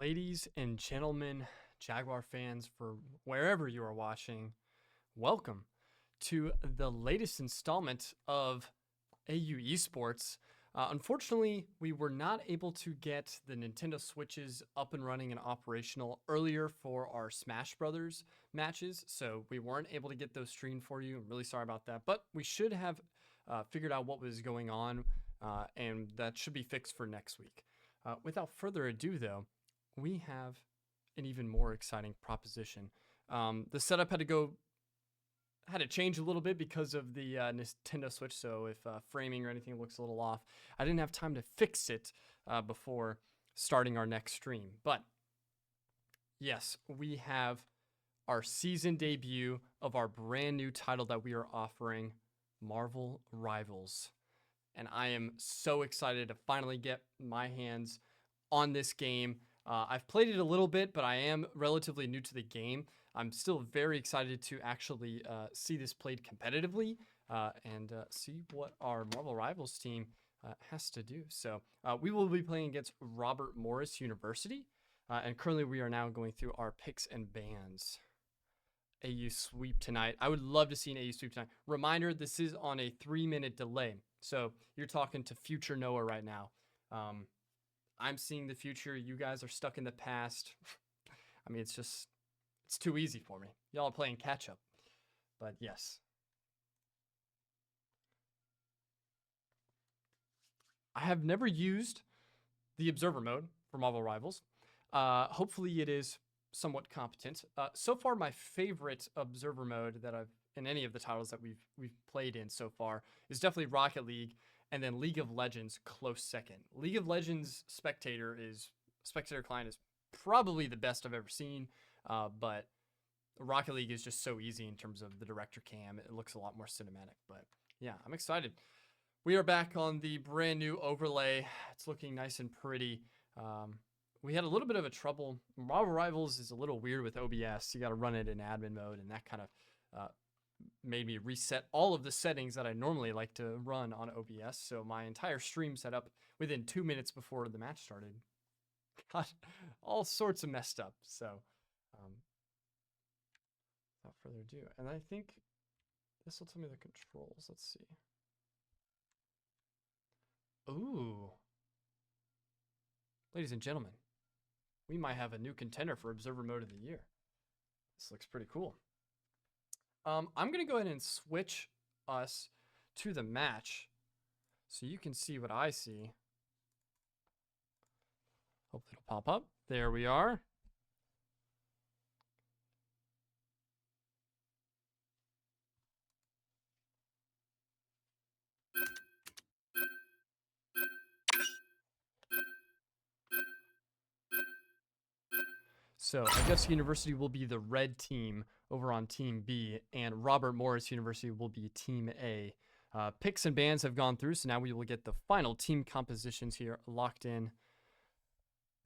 Ladies and gentlemen, Jaguar fans, for wherever you are watching, welcome to the latest installment of AU Esports. Unfortunately, we were not able to get the Nintendo Switches up and running and operational earlier for our Smash Brothers matches, so we weren't able to get those streamed for you. I'm really sorry about that, but we should have figured out what was going on, and that should be fixed for next week. Without further ado, though, we have an even more exciting proposition. The setup had to change a little bit because of the Nintendo Switch. So if framing or anything looks a little off, I didn't have time to fix it before starting our next stream. But yes, we have our season debut of our brand new title that we are offering, Marvel Rivals. And I am so excited to finally get my hands on this game. I've played it a little bit, but I am relatively new to the game. I'm still very excited to actually see this played competitively and see what our Marvel Rivals team has to do. So we will be playing against Robert Morris University, and currently we are now going through our picks and bans. AU sweep tonight. I would love to see an AU sweep tonight. Reminder, this is on a 3-minute delay. So you're talking to future Noah right now. I'm seeing the future. You guys are stuck in the past. I mean, it's too easy for me. Y'all are playing catch up. But yes. I have never used the observer mode for Marvel Rivals. Hopefully it is somewhat competent. So far, my favorite observer mode that I've in any of the titles that we've played in so far is definitely Rocket League. And then League of Legends, close second. League of Legends spectator client is probably the best I've ever seen, but Rocket League is just so easy in terms of the director cam. It looks a lot more cinematic, but yeah, I'm excited. We are back on the brand new overlay. It's looking nice and pretty. We had a little bit of a trouble. Marvel Rivals is a little weird with OBS. You got to run it in admin mode, and that kind of made me reset all of the settings that I normally like to run on OBS. So my entire stream set up within 2 minutes before the match started got all sorts of messed up. So without further ado, and I think this will tell me the controls. Let's see. Ooh. Ladies and gentlemen, we might have a new contender for Observer Mode of the Year. This looks pretty cool. I'm going to go ahead and switch us to the match so you can see what I see. Hopefully it'll pop up. There we are. So Augusta University will be the red team over on Team B, and Robert Morris University will be Team A. Picks and bans have gone through, so now we will get the final team compositions here locked in.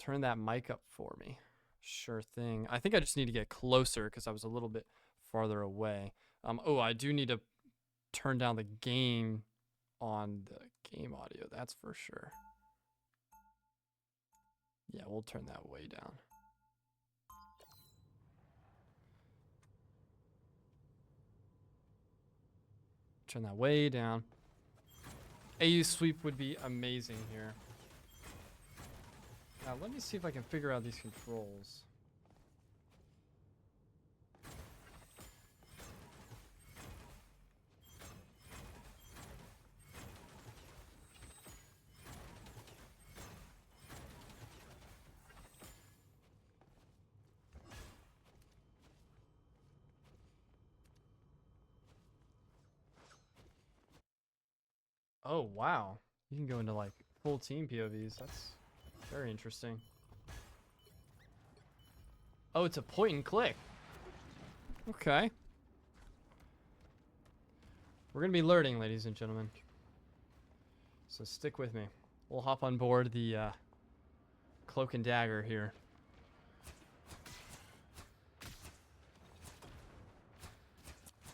Turn that mic up for me. Sure thing. I think I just need to get closer because I was a little bit farther away. Oh, I do need to turn down the game on the game audio. That's for sure. Yeah, we'll turn that way down. Turn that way down. AU sweep would be amazing here. Now, let me see if I can figure out these controls. Oh, wow. You can go into like full team POVs. That's very interesting. Oh, it's a point and click. Okay. We're going to be learning, ladies and gentlemen. So stick with me. We'll hop on board the cloak and dagger here.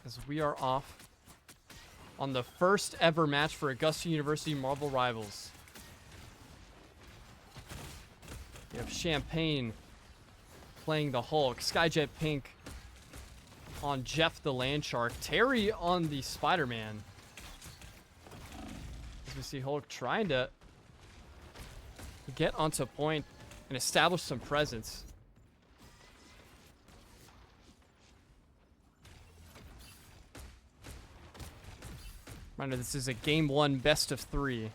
As we are off on the first ever match for Augusta University Marvel Rivals. We have Champagne playing the Hulk. Skyjet Pink on Jeff the Landshark. Terry on the Spider-Man. As we see Hulk trying to get onto point and establish some presence. Reminder, this is a game 1 best of 3.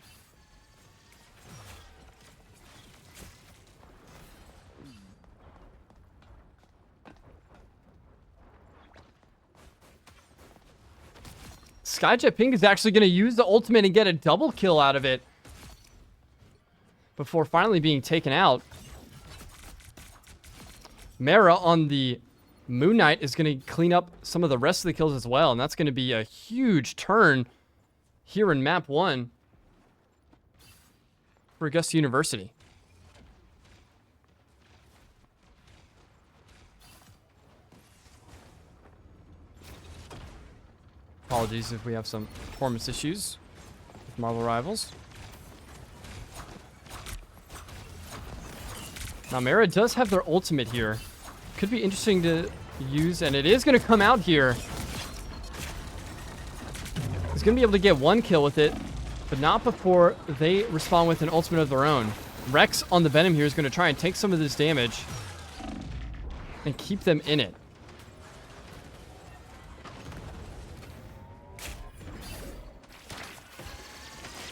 Skyjet Pink is actually going to use the ultimate and get a double kill out of it before finally being taken out. Mara on the Moon Knight is going to clean up some of the rest of the kills as well, and that's going to be a huge turn here in map 1 for Augusta University. Apologies if we have some performance issues with Marvel Rivals. Now, Mara does have their ultimate here. Could be interesting to use, and it is going to come out here. He's going to be able to get 1 kill with it, but not before they respond with an ultimate of their own. Rex on the Venom here is going to try and take some of this damage and keep them in it.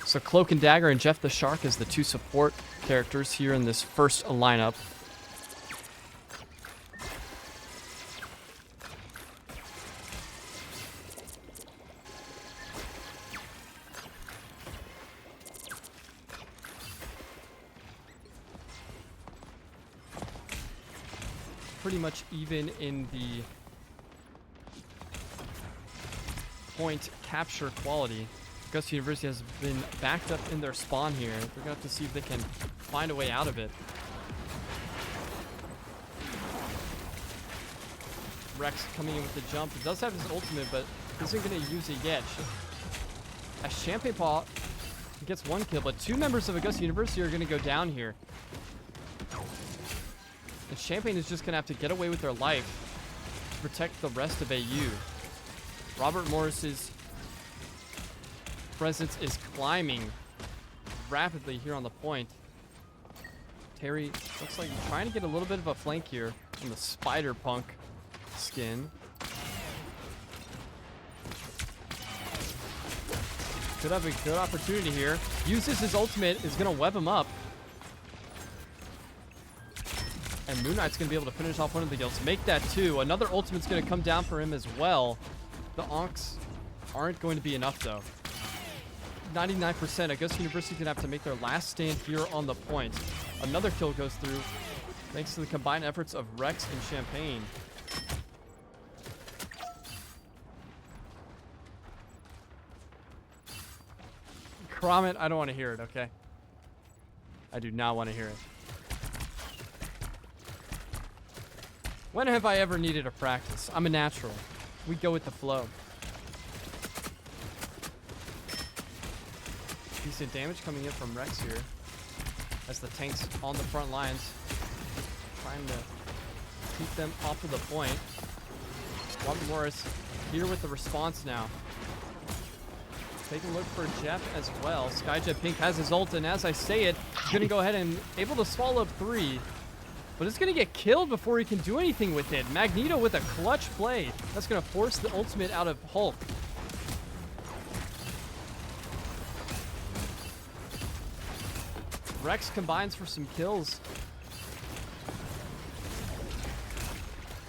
So Cloak and Dagger and Jeff the Shark as the 2 support characters here in this first lineup. Pretty much even in the point capture quality. Augusta University has been backed up in their spawn here. They're going to have to see if they can find a way out of it. Rex coming in with the jump. He does have his ultimate, but isn't going to use it yet. As Champagne Paw gets 1 kill, but 2 members of Augusta University are going to go down here. And Champagne is just going to have to get away with their life to protect the rest of AU. Robert Morris's presence is climbing rapidly here on the point. Terry looks like he's trying to get a little bit of a flank here on the Spider-Punk skin. Could have a good opportunity here. Uses his ultimate, is going to web him up. And Moon Knight's going to be able to finish off one of the kills. Make that 2. Another ultimate's going to come down for him as well. The Onks aren't going to be enough, though. 99%. Augusta University's going to have to make their last stand here on the point. Another kill goes through thanks to the combined efforts of Rex and Champagne. Cromit, I don't want to hear it, okay? I do not want to hear it. When have I ever needed a practice? I'm a natural. We go with the flow. Decent damage coming in from Rex here. As the tanks on the front lines. Trying to keep them off of the point. Robert Morris here with the response now. Take a look for Jeff as well. Skyjet Pink has his ult, and as I say it, he's going to go ahead and able to swallow up 3. But it's going to get killed before he can do anything with it. Magneto with a clutch play. That's going to force the ultimate out of Hulk. Rex combines for some kills.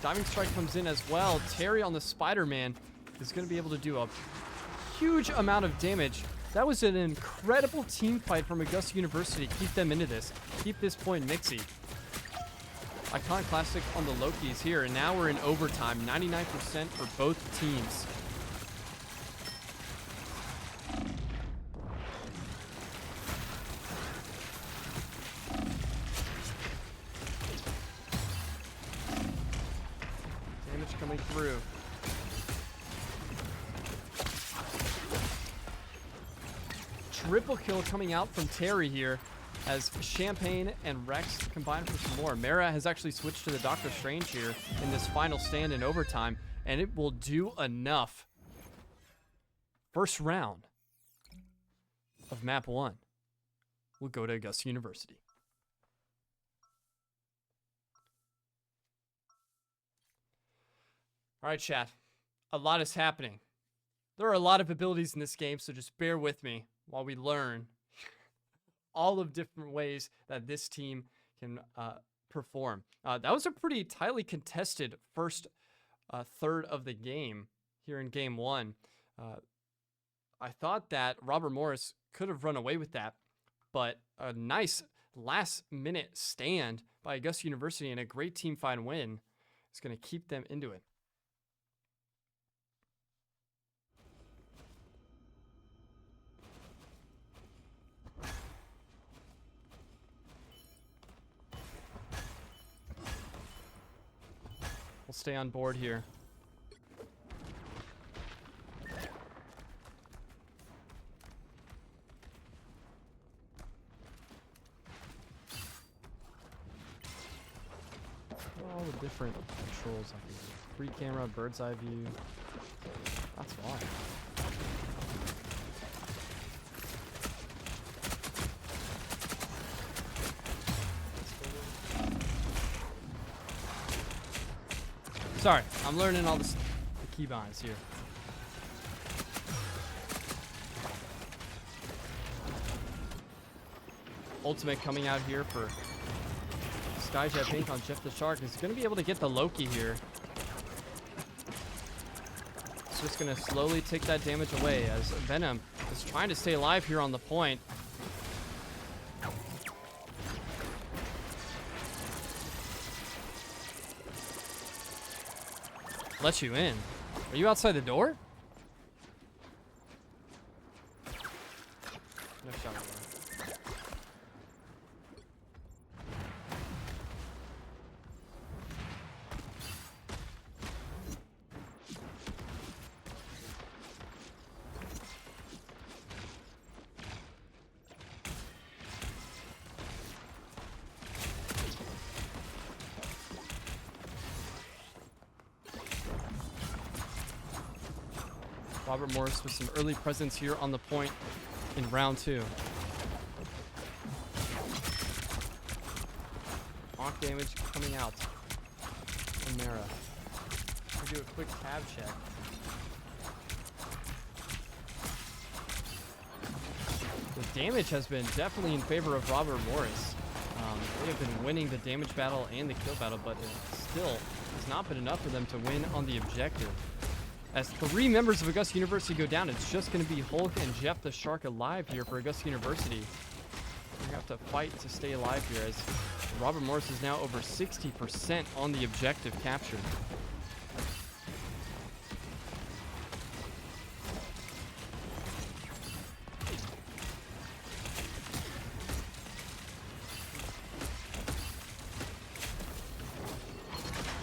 Diving Strike comes in as well. Terry on the Spider-Man is going to be able to do a huge amount of damage. That was an incredible team fight from Augusta University to keep them into this. Keep this point mixy. Iconic Classic on the Lokis here, and now we're in overtime. 99% for both teams. Damage coming through. Triple kill coming out from Terry here. as Champagne and Rex combine for some more. Mara has actually switched to the Doctor Strange here in this final stand in overtime, and it will do enough. First round of map 1 will go to Augusta University. All right, chat. A lot is happening. There are a lot of abilities in this game, so just bear with me while we learn all of different ways that this team can perform. That was a pretty tightly contested first third of the game here in game 1. I thought that Robert Morris could have run away with that, but a nice last-minute stand by Augusta University and a great team fight win is going to keep them into it. We'll stay on board here. All the different controls I can do. Free camera, bird's eye view. That's why. Sorry, I'm learning all the keybinds here. Ultimate coming out here for Skyjet Pink on Jeff the Shark. Is going to be able to get the Loki here. It's just going to slowly take that damage away as Venom is trying to stay alive here on the point. Let you in. Are you outside the door? No shot. Robert Morris with some early presence here on the point in round 2. Onk damage coming out from Mara. We'll do a quick tab check. The damage has been definitely in favor of Robert Morris. They have been winning the damage battle and the kill battle, but it still has not been enough for them to win on the objective. As 3 members of Augusta University go down, it's just going to be Hulk and Jeff the Shark alive here for Augusta University. We have to fight to stay alive here as Robert Morris is now over 60% on the objective captured.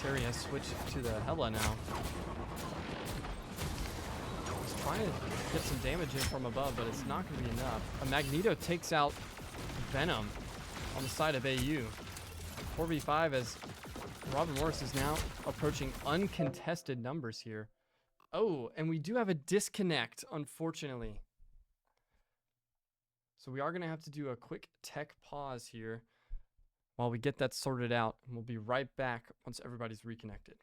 Terry has switched to the Hela now. Trying to get some damage in from above, but it's not going to be enough. A Magneto takes out Venom on the side of AU. 4v5 as Robert Morris is now approaching uncontested numbers here. Oh, and we do have a disconnect, unfortunately. So we are going to have to do a quick tech pause here while we get that sorted out. And we'll be right back once everybody's reconnected.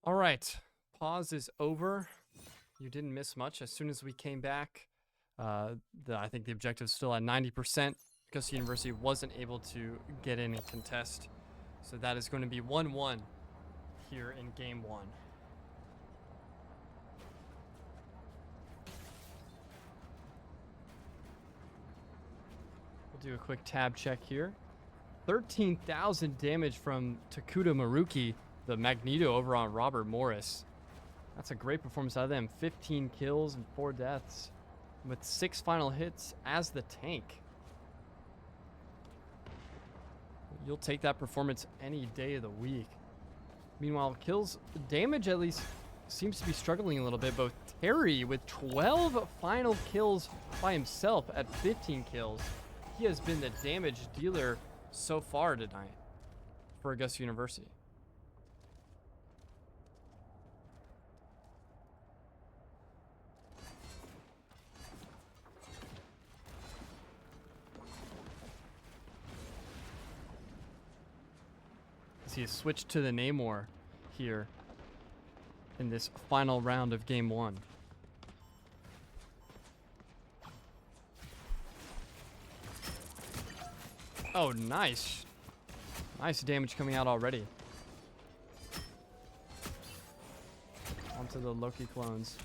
All right, pause is over. You didn't miss much. As soon as we came back, I think the objective's still at 90%. Augusta University wasn't able to get any contest. So that is going to be 1-1 here in game 1. We'll do a quick tab check here. 13,000 damage from Takuda Maruki, the Magneto over on Robert Morris. That's a great performance out of them. 15 kills and 4 deaths with 6 final hits as the tank. You'll take that performance any day of the week. Meanwhile, kills, damage at least seems to be struggling a little bit. Both Terry with 12 final kills by himself at 15 kills. He has been the damage dealer so far tonight for Augusta University. He has switched to the Namor here in this final round of game 1. Oh, nice. Nice damage coming out already. Onto the Loki clones.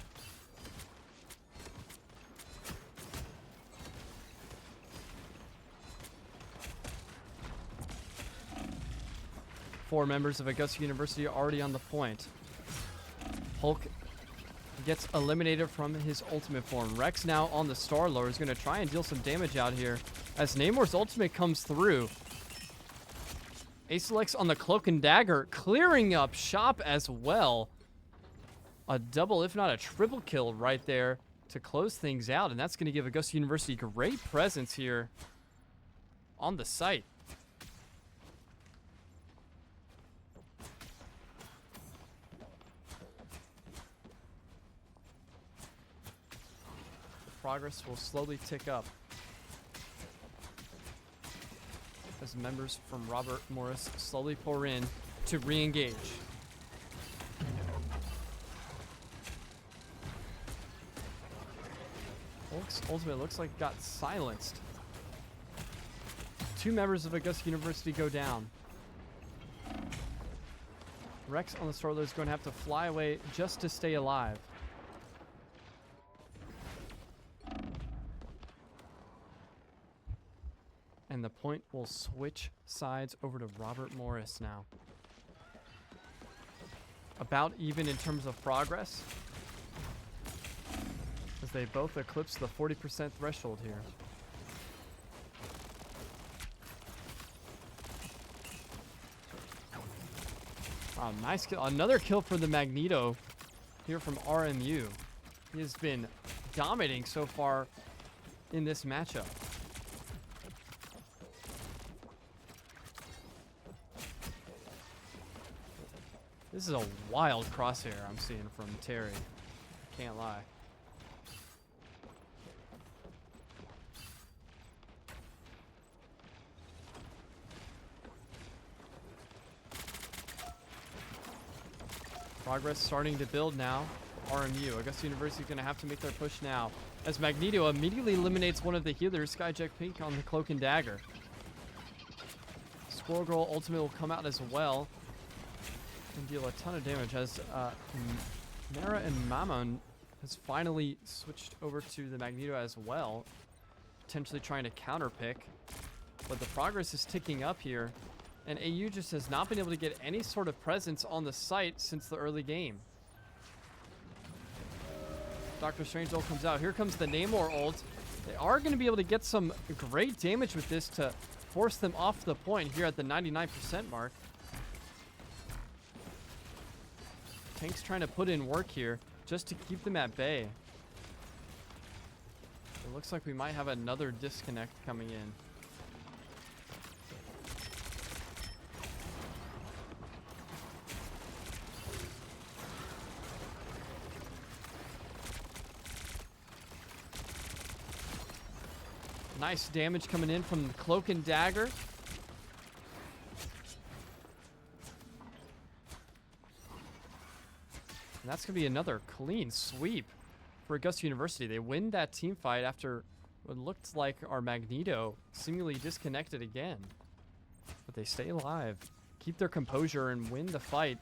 Four members of Augusta University are already on the point. Hulk gets eliminated from his ultimate form. Rex now on the Star-Lord is going to try and deal some damage out here as Namor's ultimate comes through. Ace on the Cloak and Dagger, clearing up shop as well. A double, if not a triple kill right there to close things out. And that's going to give Augusta University great presence here on the site. Progress will slowly tick up as members from Robert Morris slowly pour in to re-engage. Hulk's ultimate looks like it got silenced. 2 members of Augusta University go down. Rex on the Star-Lord is going to have to fly away just to stay alive. And the point will switch sides over to Robert Morris now. About even in terms of progress, as they both eclipse the 40% threshold here. Wow, nice kill. Another kill for the Magneto here from RMU. He has been dominating so far in this matchup. This is a wild crosshair I'm seeing from Terry. Can't lie. Progress starting to build now. RMU. Augusta University is going to have to make their push now. As Magneto immediately eliminates one of the healers, Skyjack Pink on the Cloak and Dagger. Squirrel Girl ultimate will come out as well and deal a ton of damage as Mara and Mammon has finally switched over to the Magneto as well, potentially trying to counterpick, but the progress is ticking up here, and AU just has not been able to get any sort of presence on the site since the early game. Dr. Strange ult comes out. Here comes the Namor ult. They are going to be able to get some great damage with this to force them off the point here at the 99% mark. Tank's trying to put in work here just to keep them at bay. It looks like we might have another disconnect coming in. Nice damage coming in from the Cloak and Dagger. And that's going to be another clean sweep for Augusta University. They win that team fight after what looked like our Magneto seemingly disconnected again. But they stay alive, keep their composure, and win the fight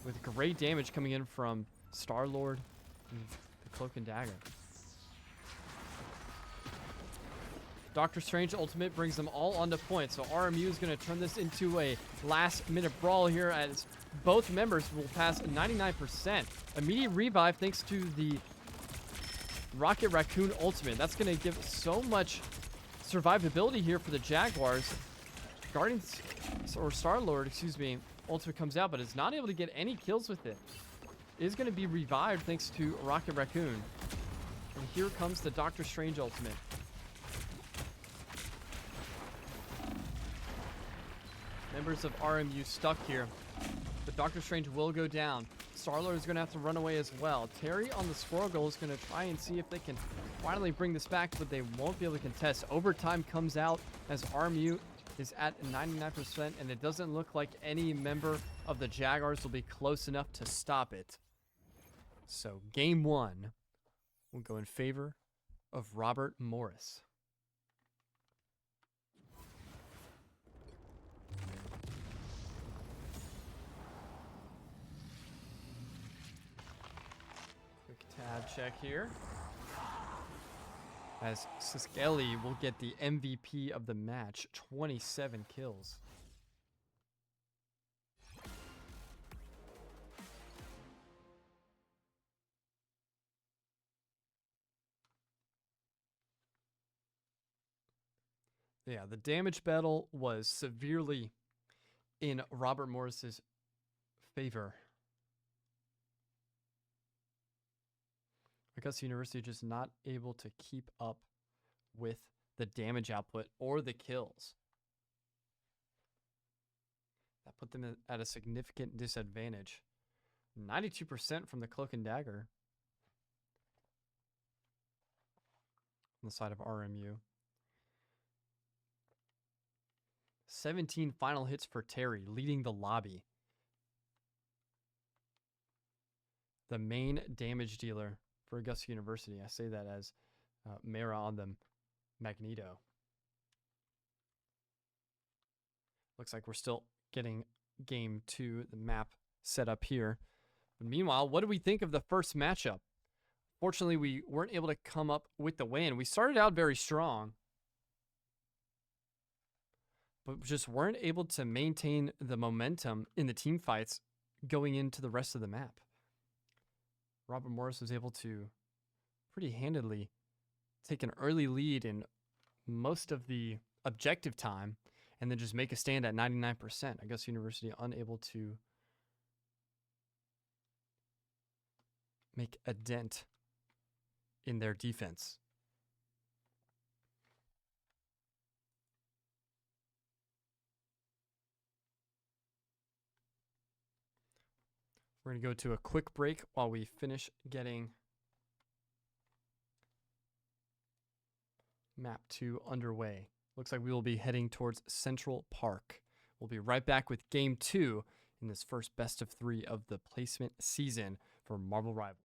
with great damage coming in from Star-Lord and the Cloak and Dagger. Doctor Strange Ultimate brings them all onto point, so RMU is going to turn this into a last-minute brawl here as both members will pass 99%. Immediate revive thanks to the Rocket Raccoon Ultimate. That's going to give so much survivability here for the Jaguars. Guardians, or Star-Lord, excuse me, Ultimate comes out, but is not able to get any kills with it. It is going to be revived thanks to Rocket Raccoon. And here comes the Doctor Strange Ultimate. Members of RMU stuck here, but Doctor Strange will go down. Star-Lord is going to have to run away as well. Terry on the Squirrel Goal is going to try and see if they can finally bring this back, but they won't be able to contest. Overtime comes out as RMU is at 99%, and it doesn't look like any member of the Jaguars will be close enough to stop it. So game one will go in favor of Robert Morris. Tab check here. As Siskeli will get the MVP of the match, 27 kills. Yeah, the damage battle was severely in Robert Morris's favor. Augusta University just not able to keep up with the damage output or the kills. That put them at a significant disadvantage. 92% from the Cloak and Dagger on the side of RMU. 17 final hits for Terry, leading the lobby. The main damage dealer for Augusta University. I say that as Mara on the Magneto. Looks like we're still getting game two, the map set up here. But meanwhile, what do we think of the first matchup? Fortunately, we weren't able to come up with the win. We started out very strong, but just weren't able to maintain the momentum in the team fights going into the rest of the map. Robert Morris was able to pretty handedly take an early lead in most of the objective time and then just make a stand at 99%. Augusta University unable to make a dent in their defense. We're going to go to a quick break while we finish getting map 2 underway. Looks like we will be heading towards Central Park. We'll be right back with game 2 in this first best of 3 of the placement season for Marvel Rivals.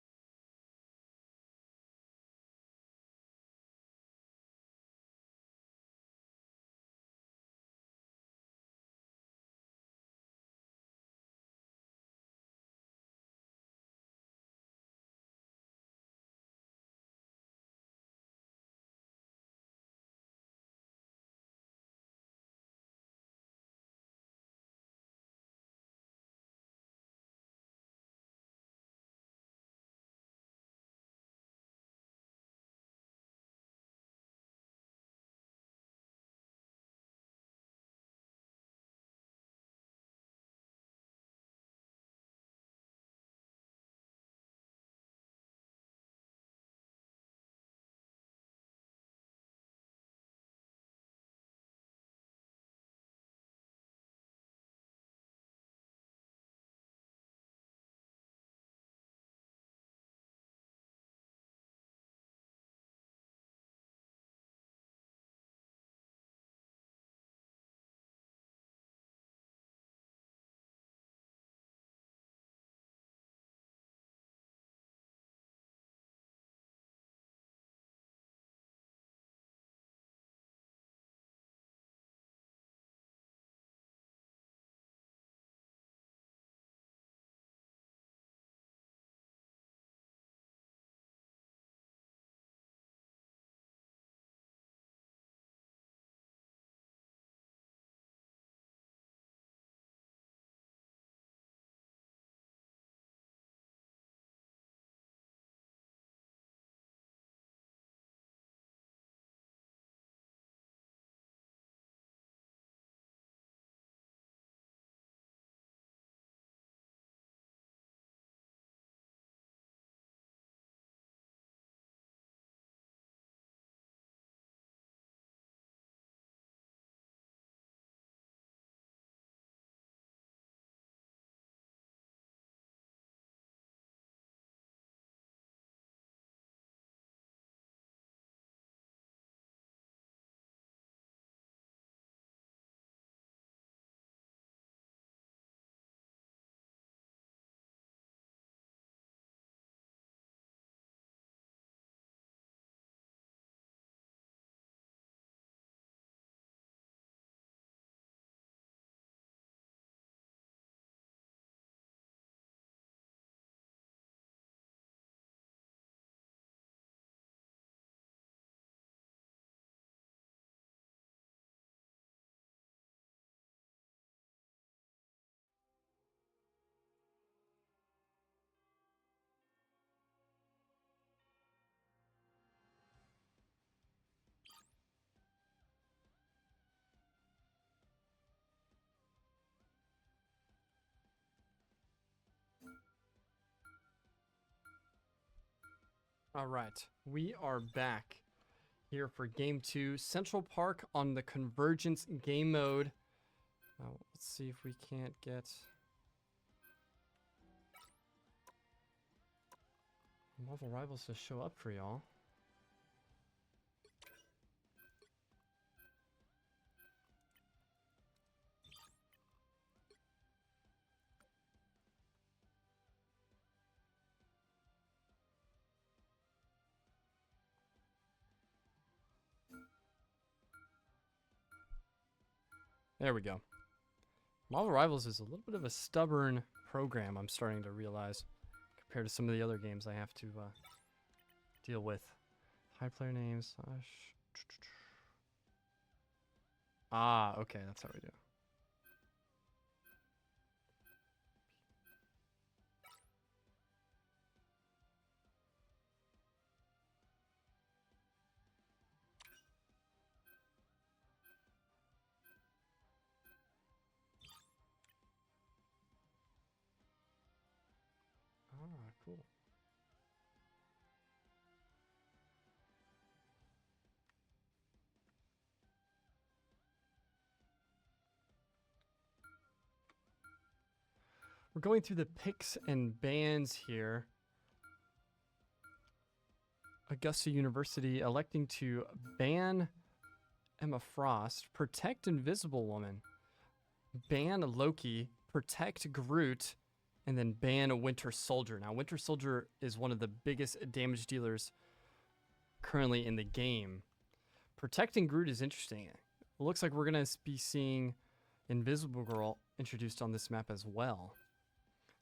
All right, we are back here for game 2, Central Park on the Convergence game mode. Now, let's see if we can't get Marvel Rivals to show up for y'all. There we go. Marvel Rivals is a little bit of a stubborn program, I'm starting to realize, compared to some of the other games I have to deal with. High player names. Ah, okay, that's how we do. Ah, cool. We're going through the picks and bans here. Augusta University electing to ban Emma Frost, protect Invisible Woman, ban Loki, protect Groot, and then ban Winter Soldier. Now, Winter Soldier is one of the biggest damage dealers currently in the game. Protecting Groot is interesting. It looks like we're going to be seeing Invisible Girl introduced on this map as well.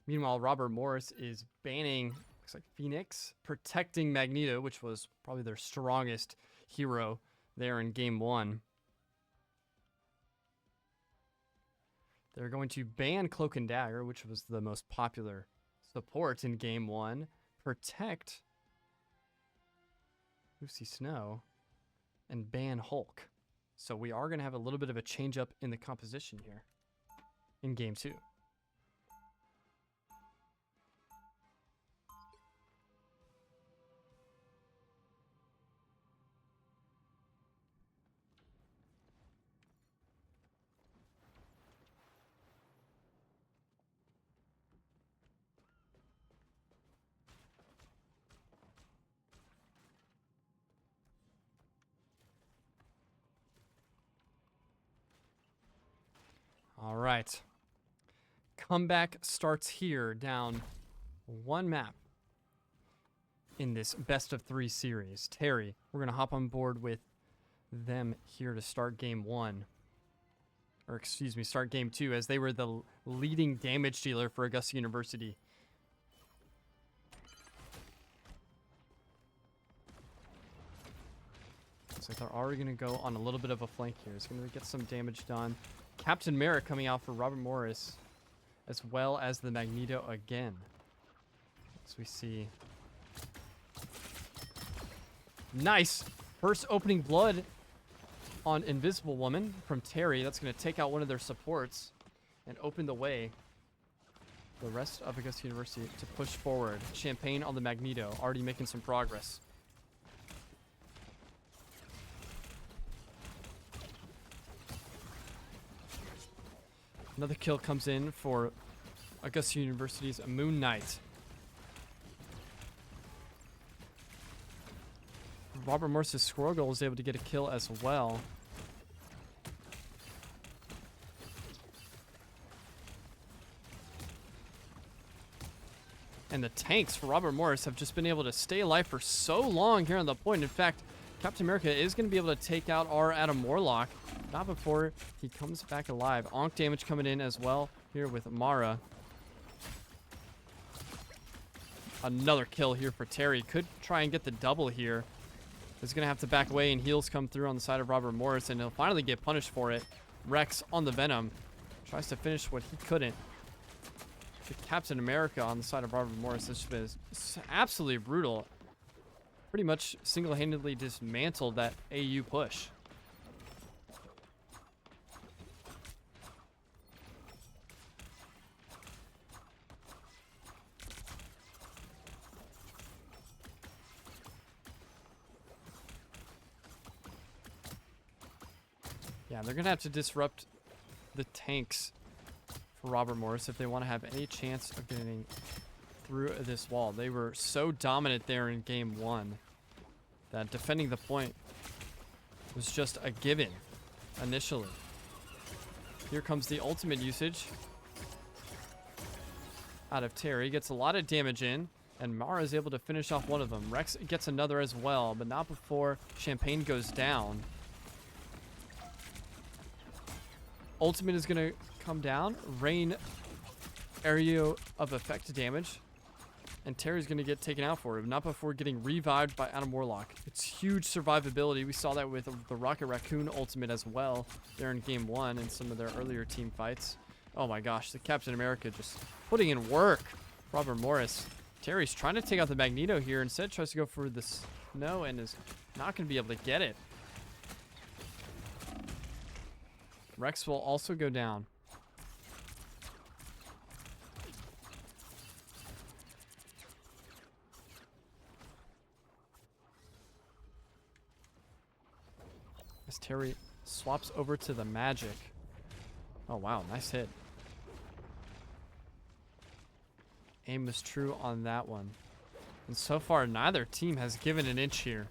Meanwhile, Robert Morris is banning, looks like Phoenix, protecting Magneto, which was probably their strongest hero there in game 1. They're going to ban Cloak and Dagger, which was the most popular support in game 1. Protect Lucy Snow and ban Hulk. So we are going to have a little bit of a change up in the composition here in game 2. All right. Comeback starts here, down one map in this best of 3 series. Terry, we're going to hop on board with them here to start game 1. Or excuse me, start game 2, as they were the leading damage dealer for Augusta University. Looks like they're already going to go on a little bit of a flank here. It's going to get some damage done. Captain Merrick coming out for Robert Morris, as well as the Magneto again. As we see. Nice! First opening blood on Invisible Woman from Terry. That's going to take out one of their supports and open the way for the rest of Augusta University to push forward. Champagne on the Magneto, already making some progress. Another kill comes in for Augusta University's Moon Knight. Robert Morris' Squirrel Girl was able to get a kill as well. And the tanks for Robert Morris have just been able to stay alive for so long here on the point. In fact, Captain America is going to be able to take out our Adam Warlock. Not before he comes back alive. Onk damage coming in as well here with Mara. Another kill here for Terry. Could try and get the double here. He's going to have to back away, and heals come through on the side of Robert Morris, and he'll finally get punished for it. Rex on the Venom. Tries to finish what he couldn't. The Captain America on the side of Robert Morris. This has been absolutely brutal. Pretty much single-handedly dismantled that AU push. Yeah, they're going to have to disrupt the tanks for Robert Morris if they want to have any chance of getting through this wall. They were so dominant there in game 1 that defending the point was just a given initially. Here comes the ultimate usage out of Terry. Gets a lot of damage in, and Mara is able to finish off one of them. Rex gets another as well, but not before Champagne goes down. Ultimate is going to come down. Rain area of effect damage. And Terry's going to get taken out for it. Not before getting revived by Adam Warlock. It's huge survivability. We saw that with the Rocket Raccoon ultimate as well there in game 1 and some of their earlier team fights. Oh my gosh, the Captain America just putting in work. Robert Morris. Terry's trying to take out the Magneto here. Instead tries to go for the snow and is not going to be able to get it. Rex will also go down. As Terry swaps over to the Magic. Oh wow, nice hit. Aim was true on that one. And so far, neither team has given an inch here.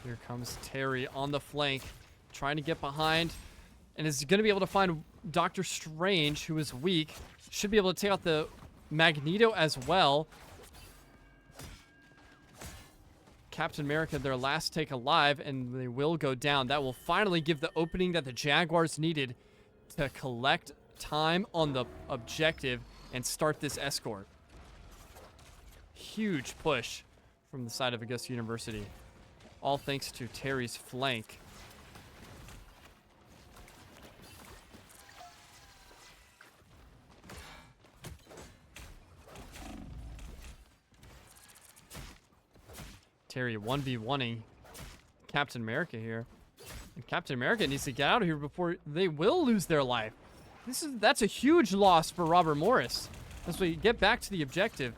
Here comes Terry on the flank, trying to get behind, and is going to be able to find Doctor Strange, who is weak. Should be able to take out the Magneto as well. Captain America, their last take alive, and they will go down. That will finally give the opening that the Jaguars needed to collect time on the objective and start this escort. Huge push from the side of Augusta University. All thanks to Terry's flank. Terry 1v1ing Captain America here. And Captain America needs to get out of here before they will lose their life. That's a huge loss for Robert Morris as we get back to the objective.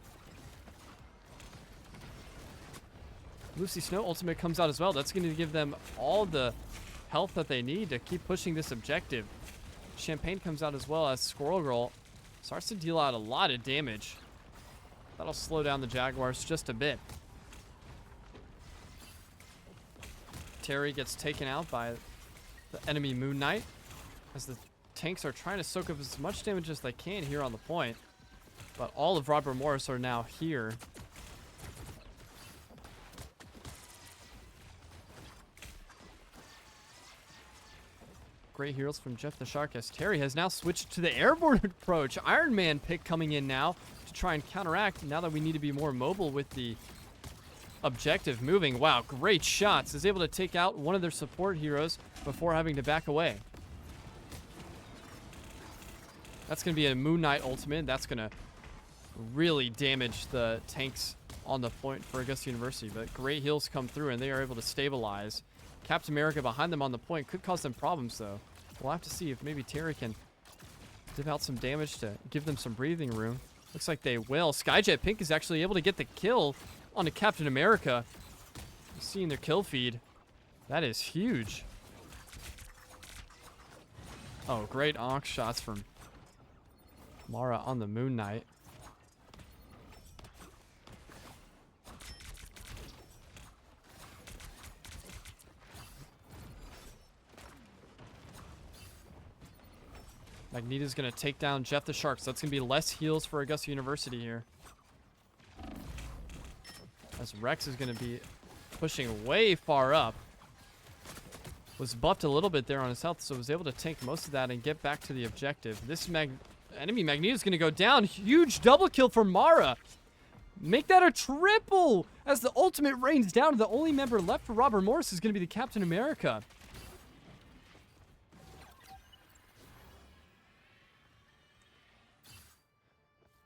Lucy Snow ultimate comes out as well. That's going to give them all the health that they need to keep pushing this objective. Champagne comes out as well as Squirrel Girl starts to deal out a lot of damage. That'll slow down the Jaguars just a bit. Terry gets taken out by the enemy Moon Knight as the tanks are trying to soak up as much damage as they can here on the point. But all of Robert Morris are now here. Great heroes from Jeff the Shark as Terry has now switched to the airborne approach. Iron Man pick coming in now to try and counteract now that we need to be more mobile with the objective moving. Wow, great shots. Is able to take out one of their support heroes before having to back away. That's going to be a Moon Knight ultimate. That's going to really damage the tanks on the point for Augusta University. But great heals come through and they are able to stabilize. Captain America behind them on the point could cause them problems though. We'll have to see if maybe Terry can give out some damage to give them some breathing room. Looks like they will. Skyjet Pink is actually able to get the kill onto Captain America. Seeing their kill feed. That is huge. Oh, great Onk shots from Mara on the Moon Knight. Magneto's going to take down Jeff the Shark. So that's going to be less heals for Augusta University here. As Rex is going to be pushing way far up. Was buffed a little bit there on his health, so was able to tank most of that and get back to the objective. This enemy Magneto is going to go down. Huge double kill for Mara. Make that a triple as the ultimate rains down. The only member left for Robert Morris is going to be the Captain America.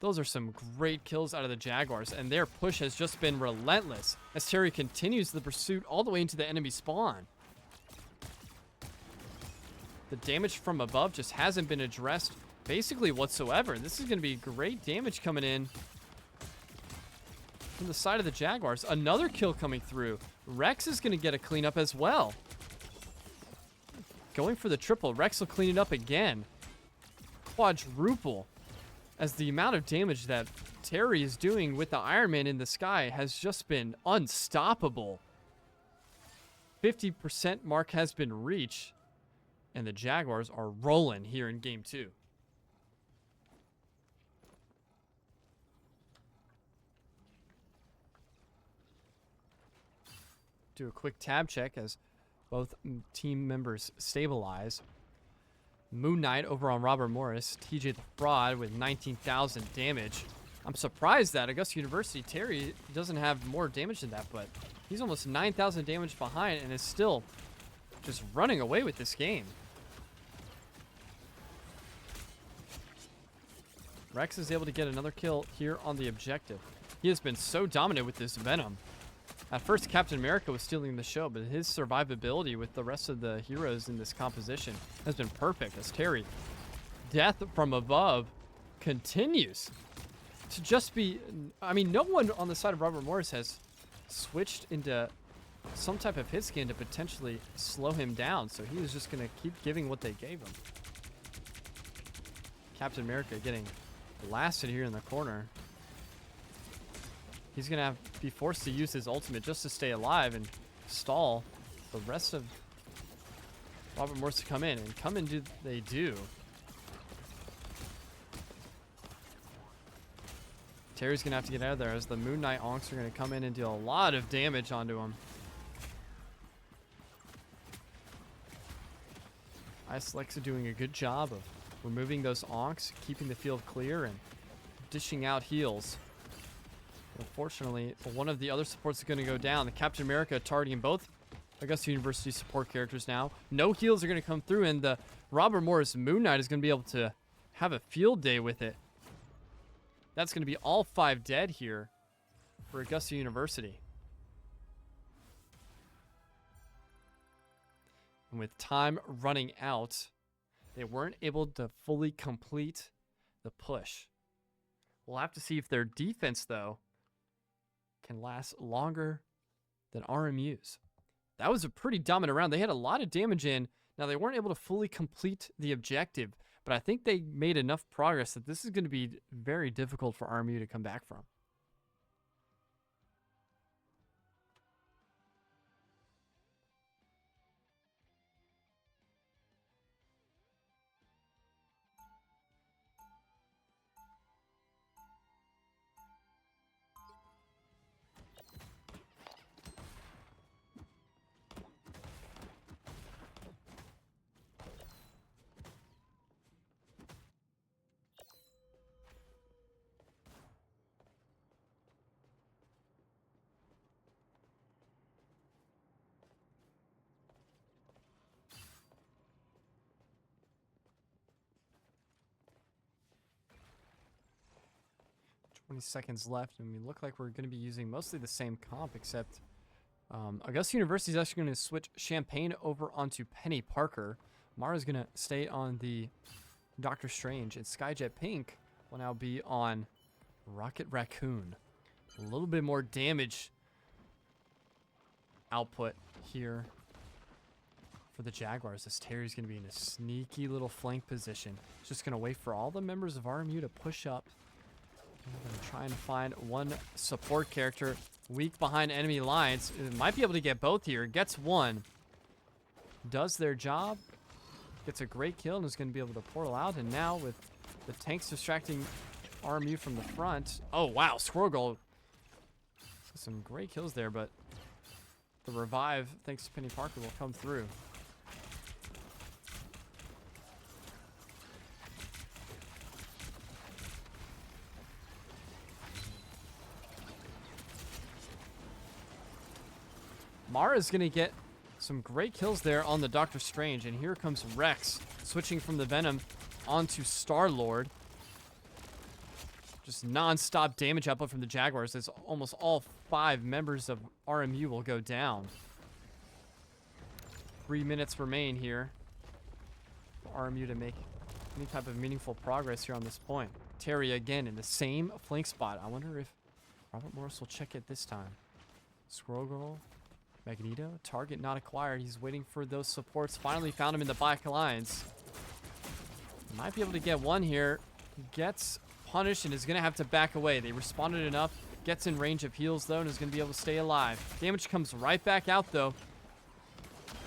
Those are some great kills out of the Jaguars, and their push has just been relentless as Terry continues the pursuit all the way into the enemy spawn. The damage from above just hasn't been addressed basically whatsoever. This is going to be great damage coming in from the side of the Jaguars. Another kill coming through. Rex is going to get a cleanup as well. Going for the triple. Rex will clean it up again. Quadruple. As the amount of damage that Terry is doing with the Iron Man in the sky has just been unstoppable. 50% mark has been reached. And the Jaguars are rolling here in game 2. Do a quick tab check as both team members stabilize. Moon Knight over on Robert Morris. TJ the Fraud with 19,000 damage. I'm surprised that Augusta University Terry doesn't have more damage than that, but he's almost 9,000 damage behind and is still just running away with this game. Rex is able to get another kill here on the objective. He has been so dominant with this Venom. At first, Captain America was stealing the show, but his survivability with the rest of the heroes in this composition has been perfect as Terry, death from above, continues to just be... I mean, no one on the side of Robert Morris has switched into some type of hit scan to potentially slow him down, so he was just going to keep giving what they gave him. Captain America getting blasted here in the corner. He's going to be forced to use his ultimate just to stay alive and stall the rest of Robert Morris to come in. And come in, they do. Terry's going to have to get out of there as the Moon Knight onks are going to come in and deal a lot of damage onto him. Lex are doing a good job of removing those onks, keeping the field clear, and dishing out heals. Unfortunately, one of the other supports is going to go down. The Captain America targeting both Augusta University support characters now. No heals are going to come through, and the Robert Morris Moon Knight is going to be able to have a field day with it. That's going to be all 5 dead here for Augusta University. And with time running out, they weren't able to fully complete the push. We'll have to see if their defense, though, can last longer than RMU's. That was a pretty dominant round. They had a lot of damage in. Now, they weren't able to fully complete the objective, but I think they made enough progress that this is going to be very difficult for RMU to come back from. 20 seconds left, and we look like we're going to be using mostly the same comp, except Augusta University is actually going to switch Champagne over onto Penny Parker. Mara's going to stay on the Doctor Strange, and Skyjet Pink will now be on Rocket Raccoon. A little bit more damage output here for the Jaguars, as Terry's going to be in a sneaky little flank position. He's just going to wait for all the members of RMU to push up. I'm going to try and find one support character weak behind enemy lines. It might be able to get both here. Gets one. Does their job. Gets a great kill and is going to be able to portal out. And now with the tanks distracting RMU from the front. Oh, wow. Squirrel Gold. Some great kills there, but the revive, thanks to Penny Parker, will come through. Mara's going to get some great kills there on the Doctor Strange. And here comes Rex, switching from the Venom onto Star-Lord. Just non-stop damage output from the Jaguars as almost all 5 members of RMU will go down. 3 minutes remain here for RMU to make any type of meaningful progress here on this point. Terry again in the same flank spot. I wonder if Robert Morris will check it this time. Squirrel Girl, Magneto, target not acquired. He's waiting for those supports. Finally found him in the back lines. Might be able to get one here. Gets punished and is going to have to back away. They responded enough. Gets in range of heals, though, and is going to be able to stay alive. Damage comes right back out, though.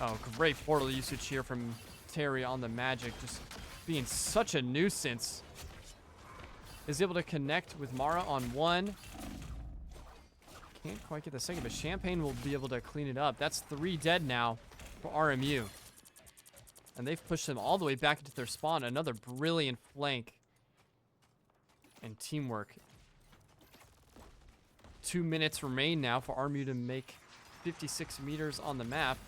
Oh, great portal usage here from Terry on the Magic. Just being such a nuisance. Is able to connect with Mara on one. Can't quite get the second, but Champagne will be able to clean it up. That's 3 dead now for RMU. And they've pushed them all the way back into their spawn. Another brilliant flank and teamwork. 2 minutes remain now for RMU to make 56 meters on the map.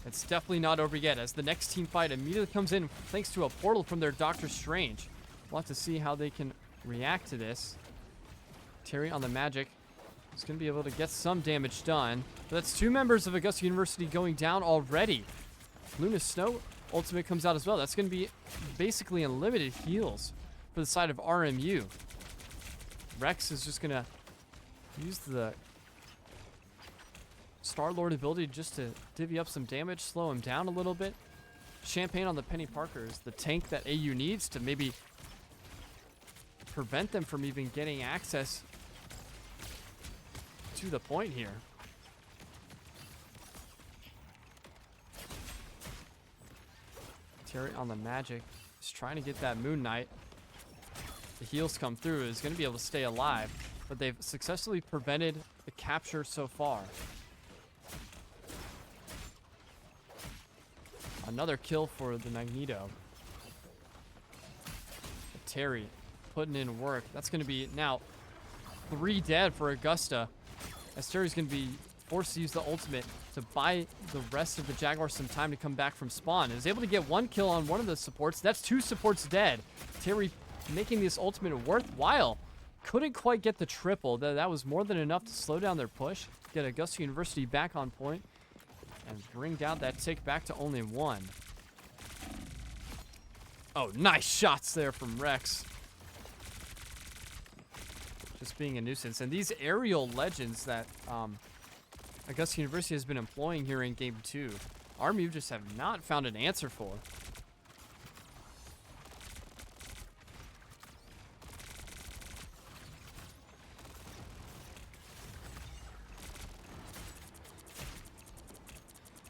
It's definitely not over yet as the next team fight immediately comes in thanks to a portal from their Doctor Strange. We'll have to see how they can react to this. Terry on the Magic is going to be able to get some damage done. But that's 2 members of Augusta University going down already. Luna Snow ultimate comes out as well. That's going to be basically unlimited heals for the side of RMU. Rex is just going to use the Star-Lord ability just to divvy up some damage, slow him down a little bit. Champagne on the Penny Parker is the tank that AU needs to maybe prevent them from even getting access to the point here. Terry on the Magic is trying to get that Moon Knight. The heals come through, is going to be able to stay alive, but they've successfully prevented the capture so far. Another kill for the Magneto. But Terry putting in work. That's going to be now 3 dead for Augusta, as Terry's going to be forced to use the ultimate to buy the rest of the Jaguars some time to come back from spawn. Is able to get 1 kill on one of the supports. That's 2 supports dead. Terry making this ultimate worthwhile. Couldn't quite get the triple. That was more than enough to slow down their push, get Augusta University back on point, and bring down that tick back to only 1. Oh, nice shots there from Rex. Just being a nuisance. And these aerial legends that Augusta University has been employing here in Game 2, RMU just have not found an answer for.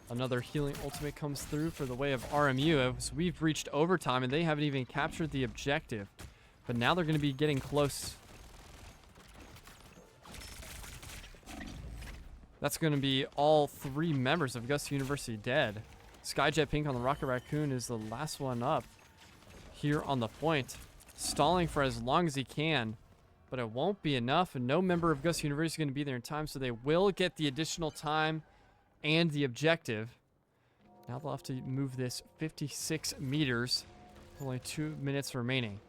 Another healing ultimate comes through for the way of RMU as we've reached overtime and they haven't even captured the objective. But now they're going to be getting close. That's going to be all 3 members of Augusta University dead. Skyjet Pink on the Rocket Raccoon is the last one up here on the point. Stalling for as long as he can, but it won't be enough, and no member of Augusta University is going to be there in time, so they will get the additional time and the objective. Now they'll have to move this 56 meters. Only 2 minutes remaining.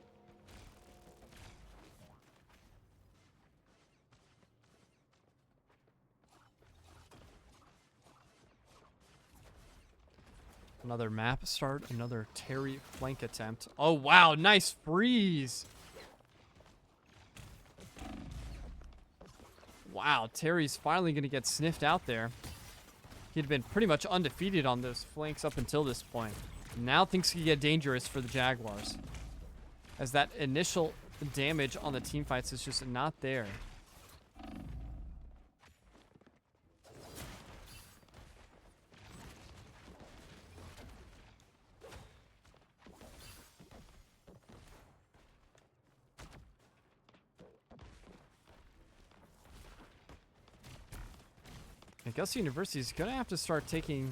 Another map start, another Terry flank attempt. Oh, wow, nice freeze. Wow, Terry's finally going to get sniffed out there. He'd been pretty much undefeated on those flanks up until this point. Now things can get dangerous for the Jaguars, as that initial damage on the team fights is just not there. Augusta University is going to have to start taking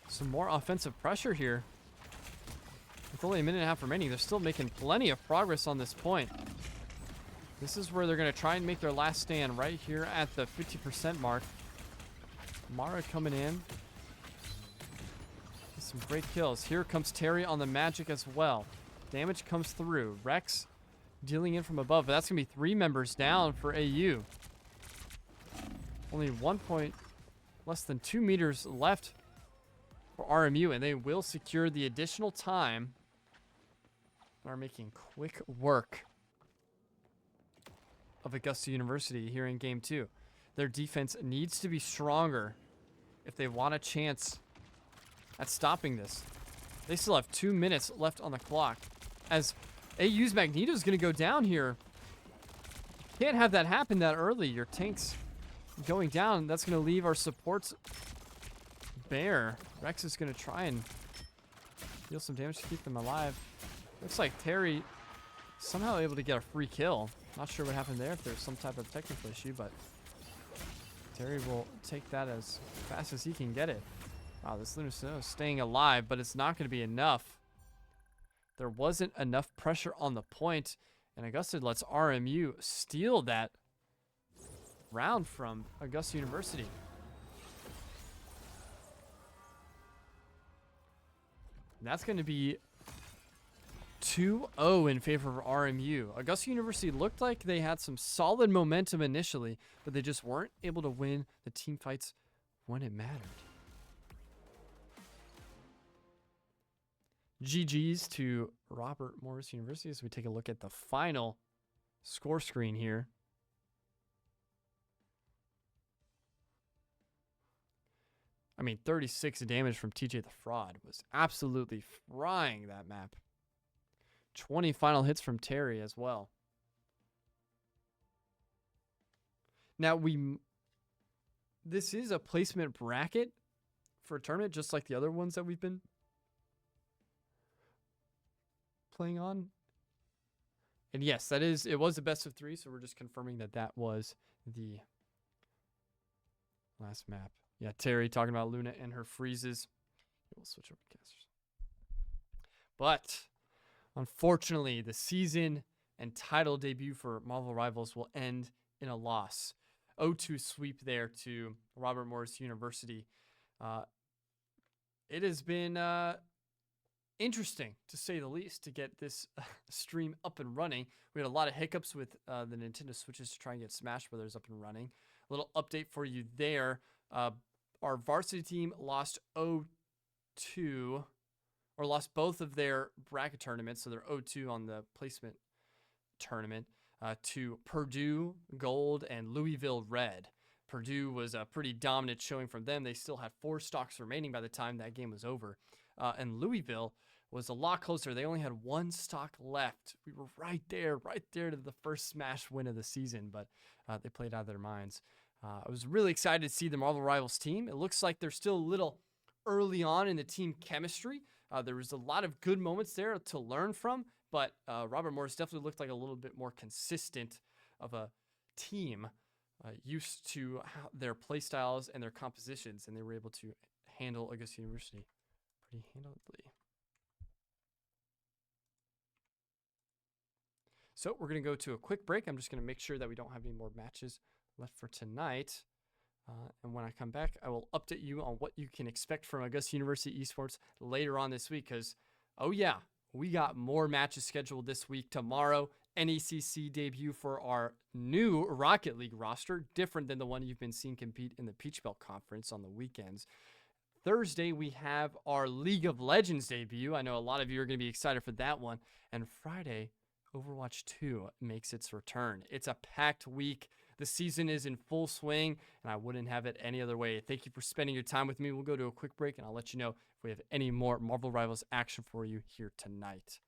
some more offensive pressure here. With only a minute and a half remaining, they're still making plenty of progress on this point. This is where they're going to try and make their last stand, right here at the 50% mark. Mara coming in. Some great kills. Here comes Terry on the Magic as well. Damage comes through. Rex dealing in from above, but that's going to be 3 members down for AU. Only less than 2 meters left for RMU, and they will secure the additional time are making quick work of Augusta University here in game 2. Their defense needs to be stronger if they want a chance at stopping this. They still have 2 minutes left on the clock. As AU's Magneto is going to go down here. Can't have that happen that early. Your tank's going down. That's going to leave our supports bare. Rex is going to try and deal some damage to keep them alive. Looks like Terry somehow able to get a free kill. Not sure what happened there, if there's some type of technical issue, but Terry will take that as fast as he can get it. Wow, this Lunar Snow is staying alive, but it's not going to be enough. There wasn't enough pressure on the point, and Augusta lets RMU steal that round from Augusta University. And that's going to be 2-0 in favor of RMU. Augusta University looked like they had some solid momentum initially, but they just weren't able to win the team fights when it mattered. GG's to Robert Morris University as we take a look at the final score screen here. I mean, 36 damage from TJ the Fraud was absolutely frying that map. 20 final hits from Terry as well. Now, this is a placement bracket for a tournament, just like the other ones that we've been playing on. And yes, it was the best of 3, so we're just confirming that that was the last map. Yeah, Terry talking about Luna and her freezes. We'll switch over to casters. But unfortunately, the season and title debut for Marvel Rivals will end in a loss. 0-2 sweep there to Robert Morris University. It has been interesting, to say the least, to get this stream up and running. We had a lot of hiccups with the Nintendo Switches to try and get Smash Brothers up and running. A little update for you there. Our varsity team lost 0-2, or lost both of their bracket tournaments, so they're 0-2 on the placement tournament, to Purdue Gold and Louisville Red. Purdue was a pretty dominant showing from them. They still had 4 stocks remaining by the time that game was over. And Louisville was a lot closer. They only had 1 stock left. We were right there to the first Smash win of the season, but they played out of their minds. I was really excited to see the Marvel Rivals team. It looks like they're still a little early on in the team chemistry. There was a lot of good moments there to learn from, but Robert Morris definitely looked like a little bit more consistent of a team, used to their play styles and their compositions, and they were able to handle Augusta University pretty handily. So we're going to go to a quick break. I'm just going to make sure that we don't have any more matches left for tonight. And when I come back, I will update you on what you can expect from Augusta University Esports later on this week. Because, oh yeah, we got more matches scheduled this week. Tomorrow, NECC debut for our new Rocket League roster, different than the one you've been seeing compete in the Peach Belt Conference on the weekends. Thursday, we have our League of Legends debut. I know a lot of you are going to be excited for that one. And Friday, Overwatch 2 makes its return. It's a packed week. The season is in full swing, and I wouldn't have it any other way. Thank you for spending your time with me. We'll go to a quick break, and I'll let you know if we have any more Marvel Rivals action for you here tonight.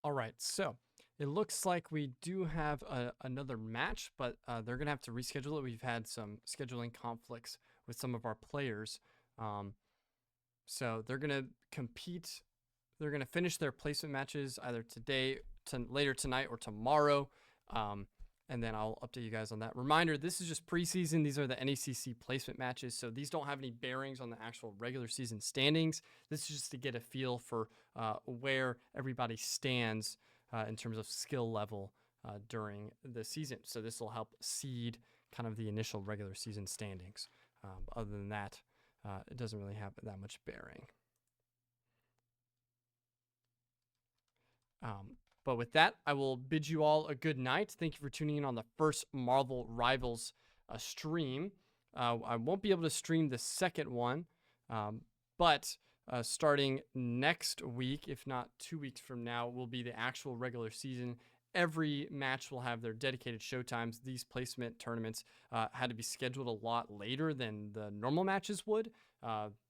All right, so it looks like we do have another match, but they're gonna have to reschedule it. We've had some scheduling conflicts with some of our players, um, so they're gonna compete. They're gonna finish their placement matches either today, later tonight, or tomorrow, um, and then I'll update you guys on that. Reminder: this is just preseason. These are the NECC placement matches, so these don't have any bearings on the actual regular season standings. This is just to get a feel for where everybody stands in terms of skill level during the season. So this will help seed kind of the initial regular season standings. Other than that, it doesn't really have that much bearing. But with that, I will bid you all a good night. Thank you for tuning in on the first Marvel Rivals stream. I won't be able to stream the second one, but starting next week, if not 2 weeks from now, will be the actual regular season. Every match will have their dedicated showtimes. These placement tournaments had to be scheduled a lot later than the normal matches would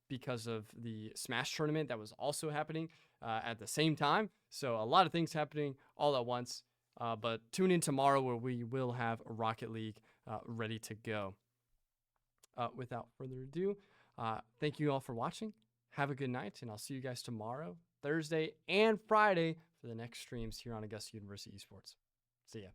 because of the Smash tournament that was also happening at the same time. So a lot of things happening all at once. But tune in tomorrow where we will have Rocket League ready to go. Without further ado, thank you all for watching. Have a good night, and I'll see you guys tomorrow, Thursday, and Friday for the next streams here on Augusta University Esports. See ya.